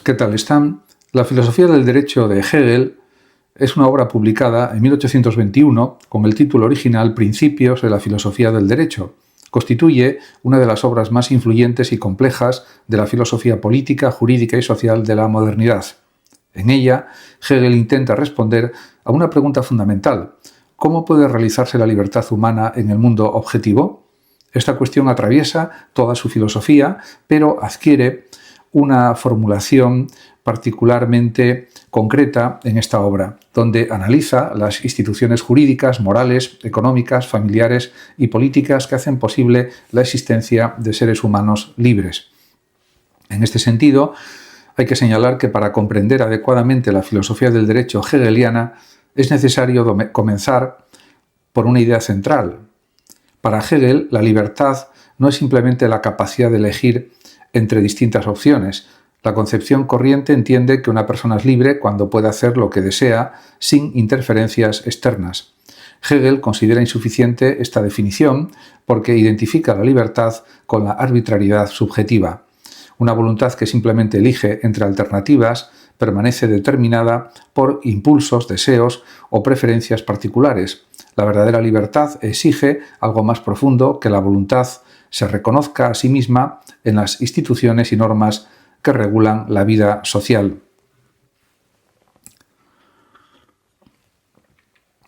¿Qué tal están? La filosofía del derecho de Hegel es una obra publicada en 1821 con el título original Principios de la filosofía del derecho. Constituye una de las obras más influyentes y complejas de la filosofía política, jurídica y social de la modernidad. En ella, Hegel intenta responder a una pregunta fundamental: ¿cómo puede realizarse la libertad humana en el mundo objetivo? Esta cuestión atraviesa toda su filosofía, pero adquiere una formulación particularmente concreta en esta obra, donde analiza las instituciones jurídicas, morales, económicas, familiares y políticas que hacen posible la existencia de seres humanos libres. En este sentido, hay que señalar que para comprender adecuadamente la filosofía del derecho hegeliana es necesario comenzar por una idea central. Para Hegel, la libertad no es simplemente la capacidad de elegir entre distintas opciones. La concepción corriente entiende que una persona es libre cuando puede hacer lo que desea sin interferencias externas. Hegel considera insuficiente esta definición porque identifica la libertad con la arbitrariedad subjetiva. Una voluntad que simplemente elige entre alternativas permanece determinada por impulsos, deseos o preferencias particulares. La verdadera libertad exige algo más profundo: que la voluntad se reconozca a sí misma en las instituciones y normas que regulan la vida social.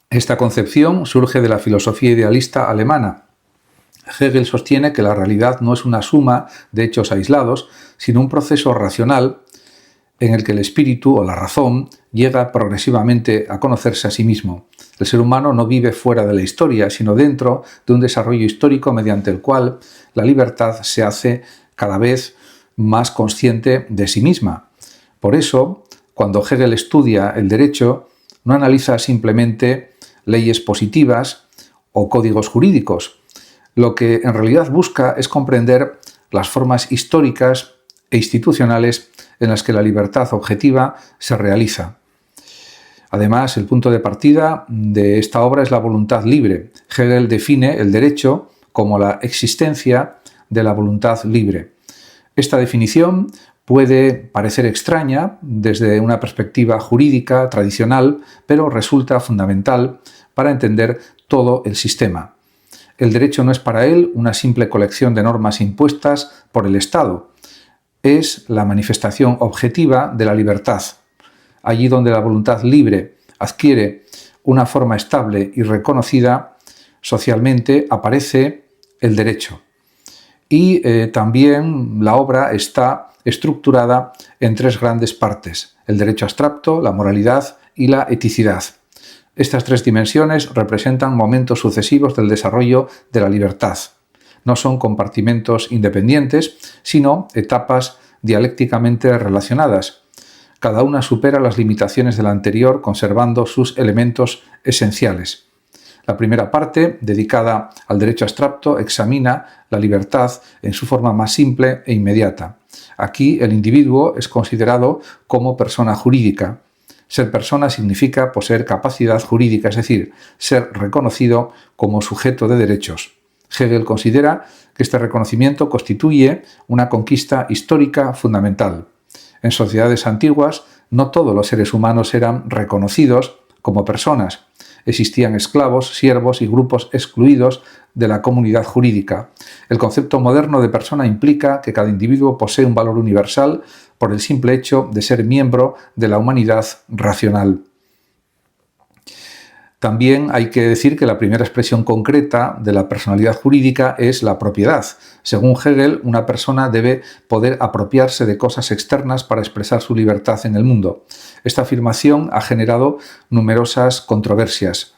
Esta concepción surge de la filosofía idealista alemana. Hegel sostiene que la realidad no es una suma de hechos aislados, sino un proceso racional en el que el espíritu o la razón llega progresivamente a conocerse a sí mismo. El ser humano no vive fuera de la historia, sino dentro de un desarrollo histórico mediante el cual la libertad se hace cada vez más consciente de sí misma. Por eso, cuando Hegel estudia el derecho, no analiza simplemente leyes positivas o códigos jurídicos. Lo que en realidad busca es comprender las formas históricas e institucionales en las que la libertad objetiva se realiza. Además, el punto de partida de esta obra es la voluntad libre. Hegel define el derecho como la existencia de la voluntad libre. Esta definición puede parecer extraña desde una perspectiva jurídica tradicional, pero resulta fundamental para entender todo el sistema. El derecho no es para él una simple colección de normas impuestas por el Estado. Es la manifestación objetiva de la libertad. Allí donde la voluntad libre adquiere una forma estable y reconocida socialmente, aparece el derecho. Y también la obra está estructurada en tres grandes partes: el derecho abstracto, la moralidad y la eticidad. Estas tres dimensiones representan momentos sucesivos del desarrollo de la libertad. No son compartimentos independientes, sino etapas dialécticamente relacionadas. Cada una supera las limitaciones de la anterior, conservando sus elementos esenciales. La primera parte, dedicada al derecho abstracto, examina la libertad en su forma más simple e inmediata. Aquí el individuo es considerado como persona jurídica. Ser persona significa poseer capacidad jurídica, es decir, ser reconocido como sujeto de derechos. Hegel considera que este reconocimiento constituye una conquista histórica fundamental. En sociedades antiguas, no todos los seres humanos eran reconocidos como personas. Existían esclavos, siervos y grupos excluidos de la comunidad jurídica. El concepto moderno de persona implica que cada individuo posee un valor universal por el simple hecho de ser miembro de la humanidad racional. También hay que decir que la primera expresión concreta de la personalidad jurídica es la propiedad. Según Hegel, una persona debe poder apropiarse de cosas externas para expresar su libertad en el mundo. Esta afirmación ha generado numerosas controversias.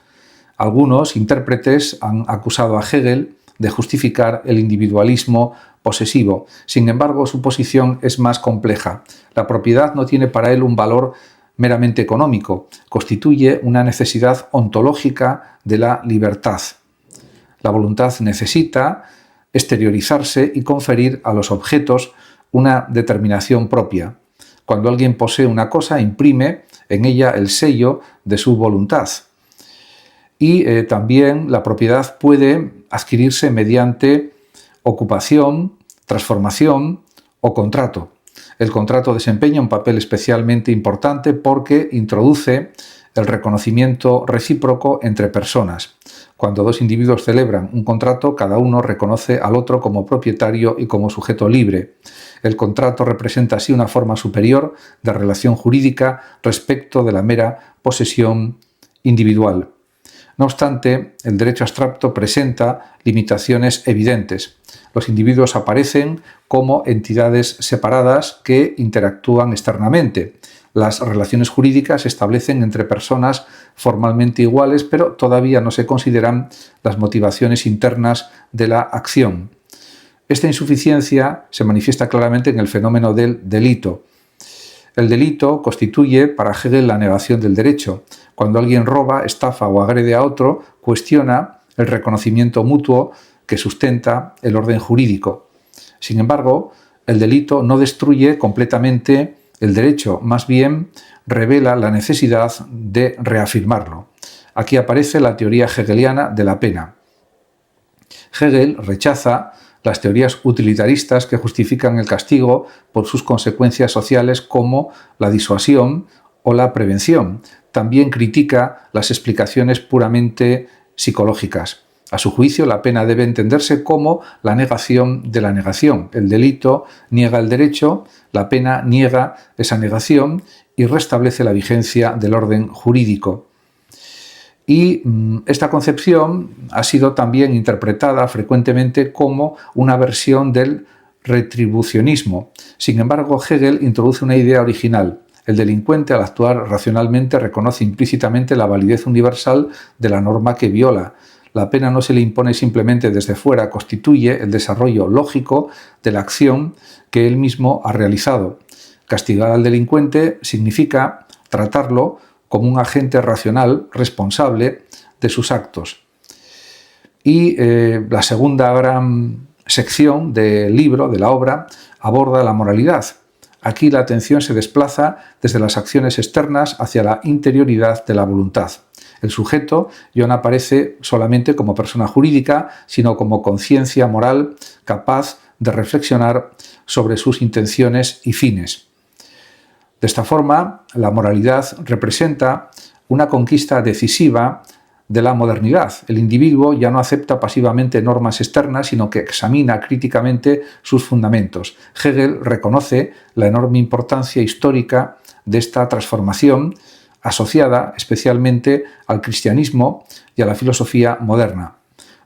Algunos intérpretes han acusado a Hegel de justificar el individualismo posesivo. Sin embargo, su posición es más compleja. La propiedad no tiene para él un valor meramente económico, constituye una necesidad ontológica de la libertad. La voluntad necesita exteriorizarse y conferir a los objetos una determinación propia. Cuando alguien posee una cosa, imprime en ella el sello de su voluntad. Y también la propiedad puede adquirirse mediante ocupación, transformación o contrato. El contrato desempeña un papel especialmente importante porque introduce el reconocimiento recíproco entre personas. Cuando dos individuos celebran un contrato, cada uno reconoce al otro como propietario y como sujeto libre. El contrato representa así una forma superior de relación jurídica respecto de la mera posesión individual. No obstante, el derecho abstracto presenta limitaciones evidentes. Los individuos aparecen como entidades separadas que interactúan externamente. Las relaciones jurídicas se establecen entre personas formalmente iguales, pero todavía no se consideran las motivaciones internas de la acción. Esta insuficiencia se manifiesta claramente en el fenómeno del delito. El delito constituye para Hegel la negación del derecho. Cuando alguien roba, estafa o agrede a otro, cuestiona el reconocimiento mutuo que sustenta el orden jurídico. Sin embargo, el delito no destruye completamente el derecho, más bien revela la necesidad de reafirmarlo. Aquí aparece la teoría hegeliana de la pena. Hegel rechaza las teorías utilitaristas que justifican el castigo por sus consecuencias sociales como la disuasión o la prevención. También critica las explicaciones puramente psicológicas. A su juicio, la pena debe entenderse como la negación de la negación. El delito niega el derecho, la pena niega esa negación y restablece la vigencia del orden jurídico. Y esta concepción ha sido también interpretada frecuentemente como una versión del retribucionismo. Sin embargo, Hegel introduce una idea original. El delincuente, al actuar racionalmente, reconoce implícitamente la validez universal de la norma que viola. La pena no se le impone simplemente desde fuera, constituye el desarrollo lógico de la acción que él mismo ha realizado. Castigar al delincuente significa tratarlo como un agente racional responsable de sus actos. Y la segunda gran sección del libro, de la obra, aborda la moralidad. Aquí la atención se desplaza desde las acciones externas hacia la interioridad de la voluntad. El sujeto ya no aparece solamente como persona jurídica, sino como conciencia moral capaz de reflexionar sobre sus intenciones y fines. De esta forma, la moralidad representa una conquista decisiva de la modernidad. El individuo ya no acepta pasivamente normas externas, sino que examina críticamente sus fundamentos. Hegel reconoce la enorme importancia histórica de esta transformación, asociada especialmente al cristianismo y a la filosofía moderna.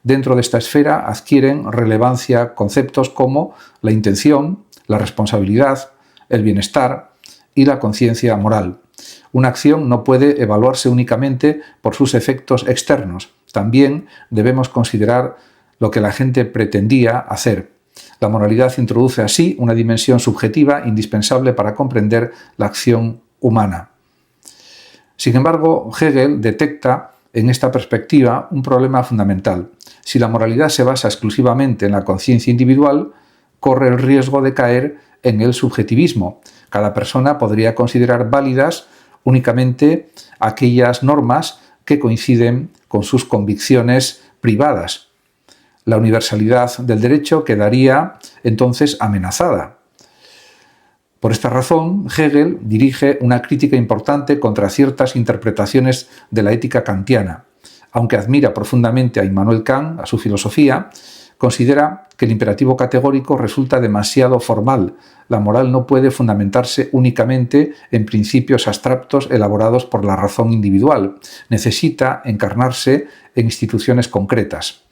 Dentro de esta esfera adquieren relevancia conceptos como la intención, la responsabilidad, el bienestar y la conciencia moral. Una acción no puede evaluarse únicamente por sus efectos externos. También debemos considerar lo que la gente pretendía hacer. La moralidad introduce así una dimensión subjetiva indispensable para comprender la acción humana. Sin embargo, Hegel detecta en esta perspectiva un problema fundamental. Si la moralidad se basa exclusivamente en la conciencia individual, corre el riesgo de caer en el subjetivismo. Cada persona podría considerar válidas únicamente aquellas normas que coinciden con sus convicciones privadas. La universalidad del derecho quedaría entonces amenazada. Por esta razón, Hegel dirige una crítica importante contra ciertas interpretaciones de la ética kantiana. Aunque admira profundamente a Immanuel Kant, a su filosofía, considera que el imperativo categórico resulta demasiado formal. La moral no puede fundamentarse únicamente en principios abstractos elaborados por la razón individual. Necesita encarnarse en instituciones concretas.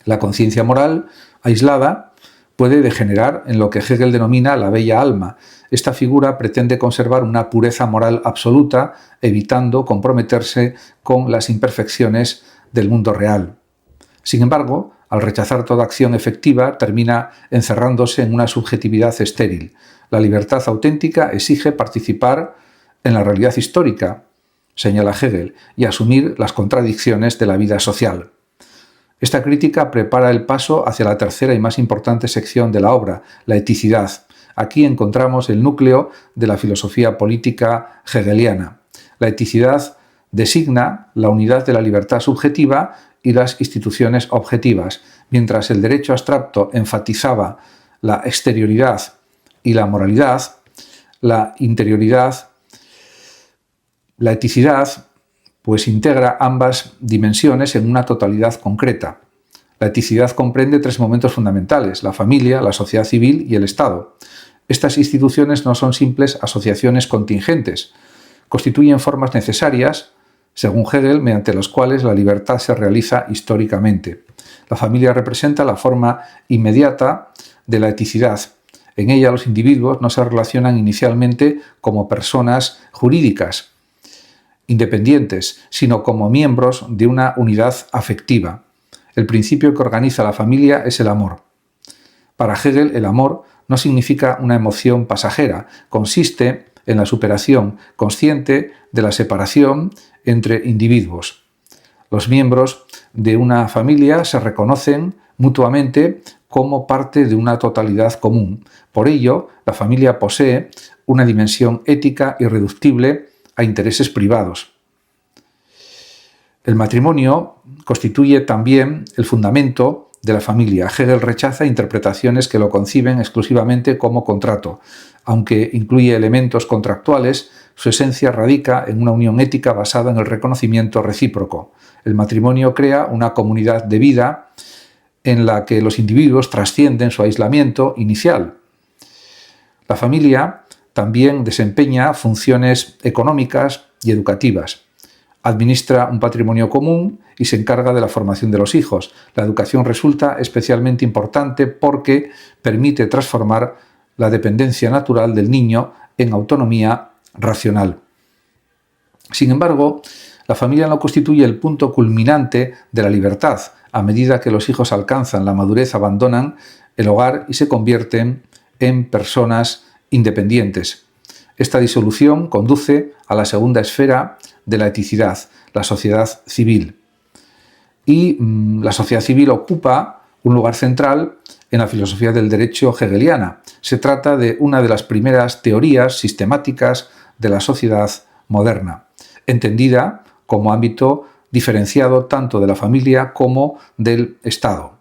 La conciencia moral, aislada, puede degenerar en lo que Hegel denomina la bella alma. Esta figura pretende conservar una pureza moral absoluta, evitando comprometerse con las imperfecciones del mundo real. Sin embargo, al rechazar toda acción efectiva, termina encerrándose en una subjetividad estéril. La libertad auténtica exige participar en la realidad histórica, señala Hegel, y asumir las contradicciones de la vida social. Esta crítica prepara el paso hacia la tercera y más importante sección de la obra, la eticidad. Aquí encontramos el núcleo de la filosofía política hegeliana. La eticidad designa la unidad de la libertad subjetiva y las instituciones objetivas, mientras el derecho abstracto enfatizaba la exterioridad y la moralidad, la interioridad, la eticidad, pues integra ambas dimensiones en una totalidad concreta. La eticidad comprende tres momentos fundamentales: la familia, la sociedad civil y el Estado. Estas instituciones no son simples asociaciones contingentes, constituyen formas necesarias, según Hegel, mediante las cuales la libertad se realiza históricamente. La familia representa la forma inmediata de la eticidad. En ella los individuos no se relacionan inicialmente como personas jurídicas independientes, sino como miembros de una unidad afectiva. El principio que organiza la familia es el amor. Para Hegel, el amor no significa una emoción pasajera, consiste en la superación consciente de la separación entre individuos. Los miembros de una familia se reconocen mutuamente como parte de una totalidad común. Por ello, la familia posee una dimensión ética irreductible a intereses privados. El matrimonio constituye también el fundamento de la familia. Hegel rechaza interpretaciones que lo conciben exclusivamente como contrato. Aunque incluye elementos contractuales, su esencia radica en una unión ética basada en el reconocimiento recíproco. El matrimonio crea una comunidad de vida en la que los individuos trascienden su aislamiento inicial. La familia también desempeña funciones económicas y educativas. Administra un patrimonio común y se encarga de la formación de los hijos. La educación resulta especialmente importante porque permite transformar la dependencia natural del niño en autonomía racional. Sin embargo, la familia no constituye el punto culminante de la libertad. A medida que los hijos alcanzan la madurez, abandonan el hogar y se convierten en personas independientes. Esta disolución conduce a la segunda esfera de la eticidad, la sociedad civil. Y la sociedad civil ocupa un lugar central en la filosofía del derecho hegeliana. Se trata de una de las primeras teorías sistemáticas de la sociedad moderna, entendida como ámbito diferenciado tanto de la familia como del Estado.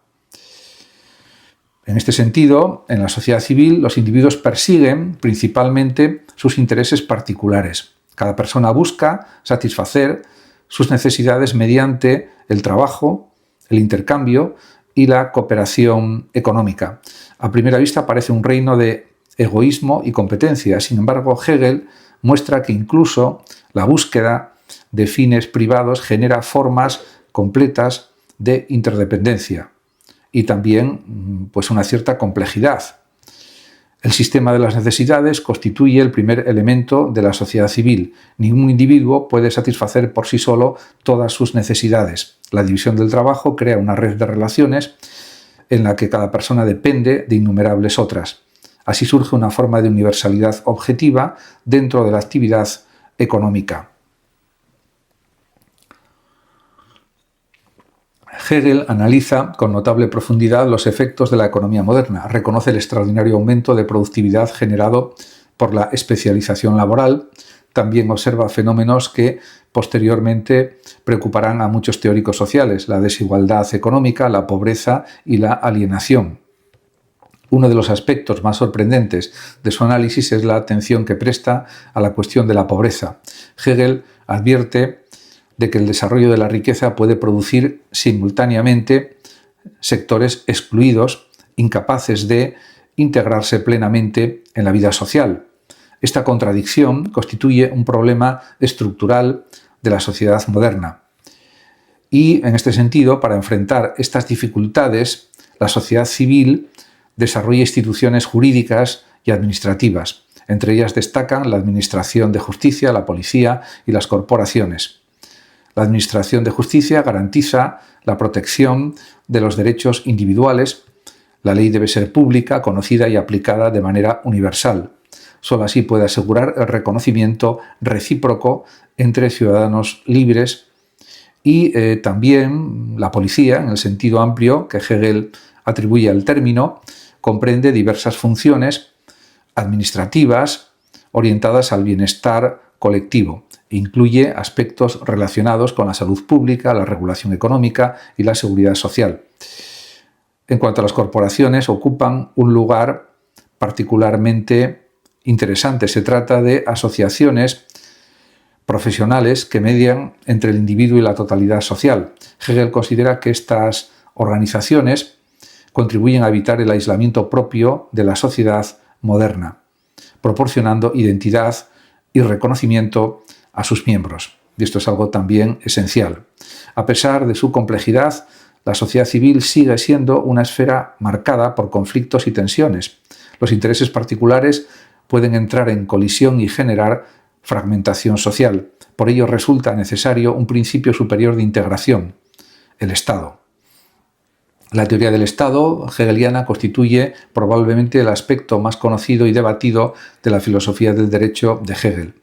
En este sentido, en la sociedad civil, los individuos persiguen principalmente sus intereses particulares. Cada persona busca satisfacer sus necesidades mediante el trabajo, el intercambio y la cooperación económica. A primera vista parece un reino de egoísmo y competencia. Sin embargo, Hegel muestra que incluso la búsqueda de fines privados genera formas completas de interdependencia y también pues una cierta complejidad. El sistema de las necesidades constituye el primer elemento de la sociedad civil. Ningún individuo puede satisfacer por sí solo todas sus necesidades. La división del trabajo crea una red de relaciones en la que cada persona depende de innumerables otras. Así surge una forma de universalidad objetiva dentro de la actividad económica. Hegel analiza con notable profundidad los efectos de la economía moderna, reconoce el extraordinario aumento de productividad generado por la especialización laboral, también observa fenómenos que posteriormente preocuparán a muchos teóricos sociales: la desigualdad económica, la pobreza y la alienación. Uno de los aspectos más sorprendentes de su análisis es la atención que presta a la cuestión de la pobreza. Hegel advierte de que el desarrollo de la riqueza puede producir simultáneamente sectores excluidos, incapaces de integrarse plenamente en la vida social. Esta contradicción constituye un problema estructural de la sociedad moderna. Y, en este sentido, para enfrentar estas dificultades, la sociedad civil desarrolla instituciones jurídicas y administrativas. Entre ellas destacan la Administración de Justicia, la Policía y las corporaciones. La Administración de Justicia garantiza la protección de los derechos individuales. La ley debe ser pública, conocida y aplicada de manera universal. Solo así puede asegurar el reconocimiento recíproco entre ciudadanos libres. Y también la policía, en el sentido amplio que Hegel atribuye al término, comprende diversas funciones administrativas orientadas al bienestar colectivo. Incluye aspectos relacionados con la salud pública, la regulación económica y la seguridad social. En cuanto a las corporaciones, ocupan un lugar particularmente interesante. Se trata de asociaciones profesionales que median entre el individuo y la totalidad social. Hegel considera que estas organizaciones contribuyen a evitar el aislamiento propio de la sociedad moderna, proporcionando identidad y reconocimiento a sus miembros. Y esto es algo también esencial. A pesar de su complejidad, la sociedad civil sigue siendo una esfera marcada por conflictos y tensiones. Los intereses particulares pueden entrar en colisión y generar fragmentación social. Por ello resulta necesario un principio superior de integración, el Estado. La teoría del Estado hegeliana constituye probablemente el aspecto más conocido y debatido de la filosofía del derecho de Hegel.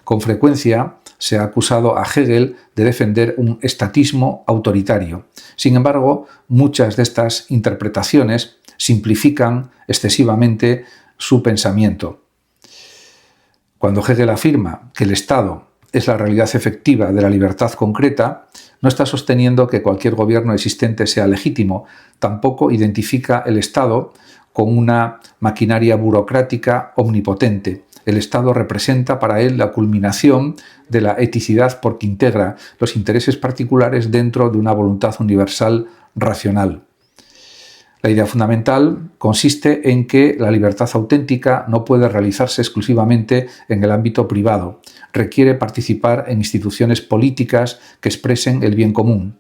Con frecuencia se ha acusado a Hegel de defender un estatismo autoritario. Sin embargo, muchas de estas interpretaciones simplifican excesivamente su pensamiento. Cuando Hegel afirma que el Estado es la realidad efectiva de la libertad concreta, no está sosteniendo que cualquier gobierno existente sea legítimo, tampoco identifica el Estado con una maquinaria burocrática omnipotente. El Estado representa para él la culminación de la eticidad porque integra los intereses particulares dentro de una voluntad universal racional. La idea fundamental consiste en que la libertad auténtica no puede realizarse exclusivamente en el ámbito privado. Requiere participar en instituciones políticas que expresen el bien común.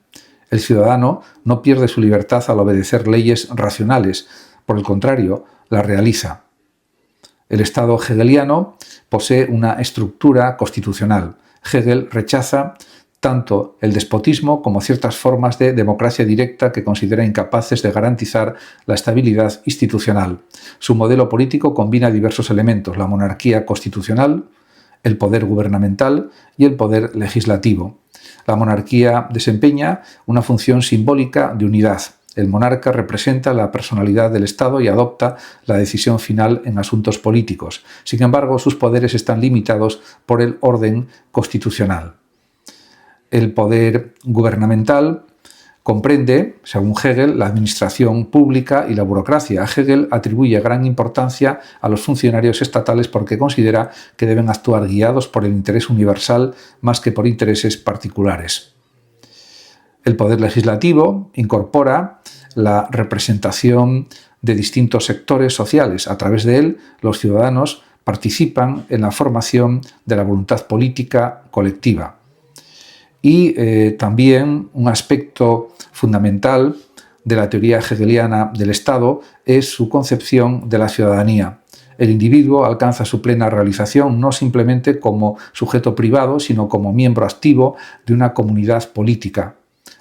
El ciudadano no pierde su libertad al obedecer leyes racionales, por el contrario, la realiza. El Estado hegeliano posee una estructura constitucional. Hegel rechaza tanto el despotismo como ciertas formas de democracia directa que considera incapaces de garantizar la estabilidad institucional. Su modelo político combina diversos elementos: la monarquía constitucional, el poder gubernamental y el poder legislativo. La monarquía desempeña una función simbólica de unidad. El monarca representa la personalidad del Estado y adopta la decisión final en asuntos políticos. Sin embargo, sus poderes están limitados por el orden constitucional. El poder gubernamental comprende, según Hegel, la administración pública y la burocracia. Hegel atribuye gran importancia a los funcionarios estatales porque considera que deben actuar guiados por el interés universal más que por intereses particulares. El poder legislativo incorpora la representación de distintos sectores sociales. A través de él, los ciudadanos participan en la formación de la voluntad política colectiva. Y también un aspecto fundamental de la teoría hegeliana del Estado es su concepción de la ciudadanía. El individuo alcanza su plena realización no simplemente como sujeto privado, sino como miembro activo de una comunidad política.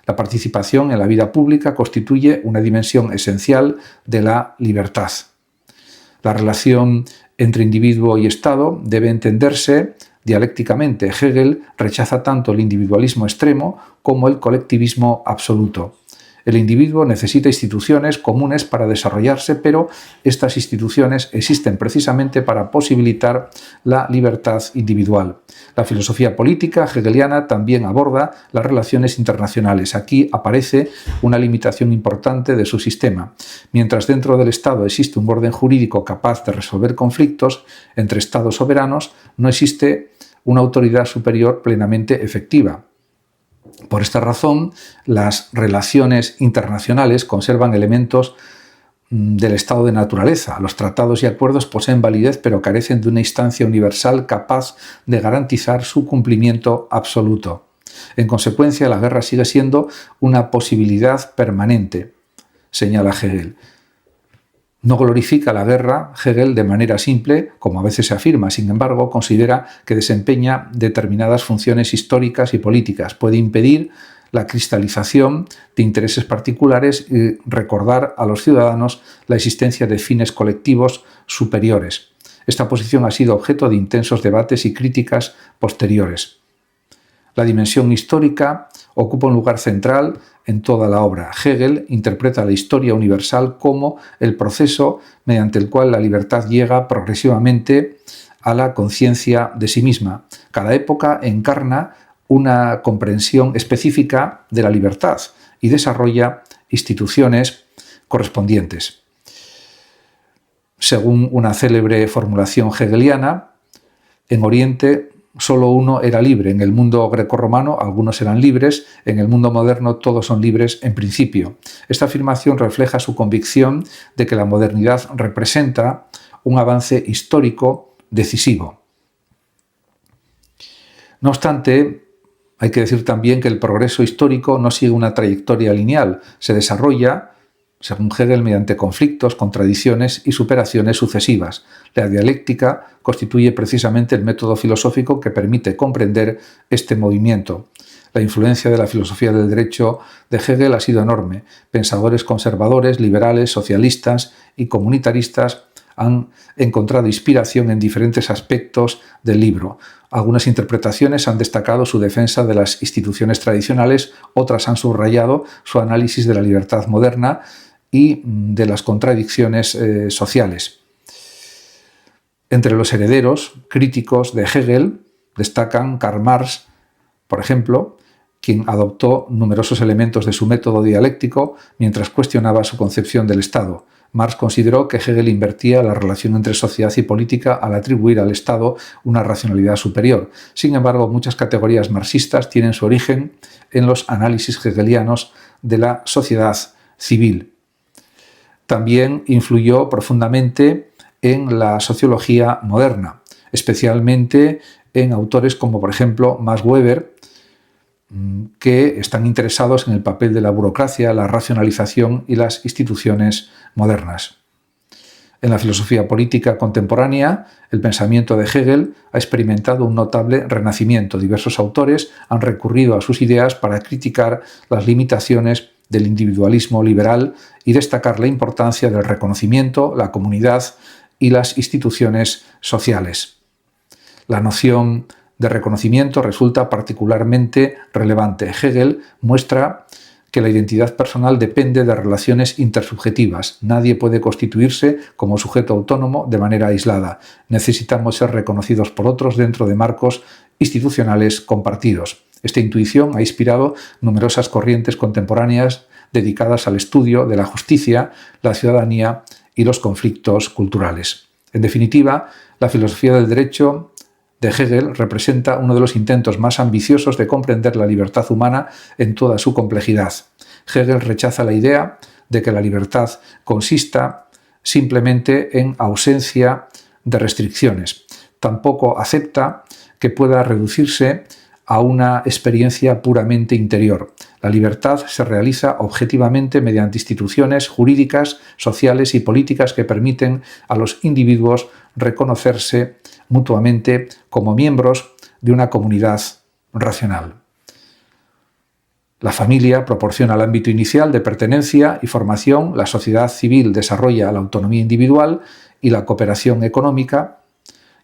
La participación en la vida pública constituye una dimensión esencial de la libertad. La relación entre individuo y Estado debe entenderse dialécticamente. Hegel rechaza tanto el individualismo extremo como el colectivismo absoluto. El individuo necesita instituciones comunes para desarrollarse, pero estas instituciones existen precisamente para posibilitar la libertad individual. La filosofía política hegeliana también aborda las relaciones internacionales. Aquí aparece una limitación importante de su sistema. Mientras dentro del Estado existe un orden jurídico capaz de resolver conflictos entre Estados soberanos, no existe una autoridad superior plenamente efectiva. Por esta razón, las relaciones internacionales conservan elementos del estado de naturaleza. Los tratados y acuerdos poseen validez, pero carecen de una instancia universal capaz de garantizar su cumplimiento absoluto. En consecuencia, la guerra sigue siendo una posibilidad permanente, señala Hegel. No glorifica la guerra Hegel de manera simple, como a veces se afirma. Sin embargo, considera que desempeña determinadas funciones históricas y políticas. Puede impedir la cristalización de intereses particulares y recordar a los ciudadanos la existencia de fines colectivos superiores. Esta posición ha sido objeto de intensos debates y críticas posteriores. La dimensión histórica ocupa un lugar central en toda la obra. Hegel interpreta la historia universal como el proceso mediante el cual la libertad llega progresivamente a la conciencia de sí misma. Cada época encarna una comprensión específica de la libertad y desarrolla instituciones correspondientes. Según una célebre formulación hegeliana, en Oriente solo uno era libre. En el mundo grecorromano algunos eran libres, en el mundo moderno todos son libres en principio. Esta afirmación refleja su convicción de que la modernidad representa un avance histórico decisivo. No obstante, hay que decir también que el progreso histórico no sigue una trayectoria lineal, se desarrolla, según Hegel, mediante conflictos, contradicciones y superaciones sucesivas. La dialéctica constituye precisamente el método filosófico que permite comprender este movimiento. La influencia de la filosofía del derecho de Hegel ha sido enorme. Pensadores conservadores, liberales, socialistas y comunitaristas han encontrado inspiración en diferentes aspectos del libro. Algunas interpretaciones han destacado su defensa de las instituciones tradicionales, otras han subrayado su análisis de la libertad moderna y de las contradicciones sociales. Entre los herederos críticos de Hegel destacan Karl Marx, por ejemplo, quien adoptó numerosos elementos de su método dialéctico mientras cuestionaba su concepción del Estado. Marx consideró que Hegel invertía la relación entre sociedad y política al atribuir al Estado una racionalidad superior. Sin embargo, muchas categorías marxistas tienen su origen en los análisis hegelianos de la sociedad civil. También influyó profundamente en la sociología moderna, especialmente en autores como, por ejemplo, Max Weber, que están interesados en el papel de la burocracia, la racionalización y las instituciones modernas. En la filosofía política contemporánea, el pensamiento de Hegel ha experimentado un notable renacimiento. Diversos autores han recurrido a sus ideas para criticar las limitaciones del individualismo liberal y destacar la importancia del reconocimiento, la comunidad y las instituciones sociales. La noción de reconocimiento resulta particularmente relevante. Hegel muestra que la identidad personal depende de relaciones intersubjetivas. Nadie puede constituirse como sujeto autónomo de manera aislada. Necesitamos ser reconocidos por otros dentro de marcos institucionales compartidos. Esta intuición ha inspirado numerosas corrientes contemporáneas dedicadas al estudio de la justicia, la ciudadanía y los conflictos culturales. En definitiva, la filosofía del derecho de Hegel representa uno de los intentos más ambiciosos de comprender la libertad humana en toda su complejidad. Hegel rechaza la idea de que la libertad consista simplemente en ausencia de restricciones. Tampoco acepta que pueda reducirse a una experiencia puramente interior. La libertad se realiza objetivamente mediante instituciones jurídicas, sociales y políticas que permiten a los individuos reconocerse mutuamente como miembros de una comunidad racional. La familia proporciona el ámbito inicial de pertenencia y formación, la sociedad civil desarrolla la autonomía individual y la cooperación económica,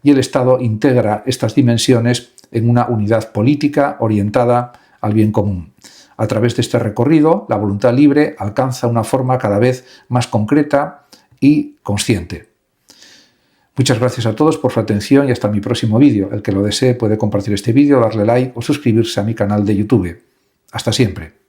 y el Estado integra estas dimensiones en una unidad política orientada al bien común. A través de este recorrido, la voluntad libre alcanza una forma cada vez más concreta y consciente. Muchas gracias a todos por su atención y hasta mi próximo vídeo. El que lo desee puede compartir este vídeo, darle like o suscribirse a mi canal de YouTube. Hasta siempre.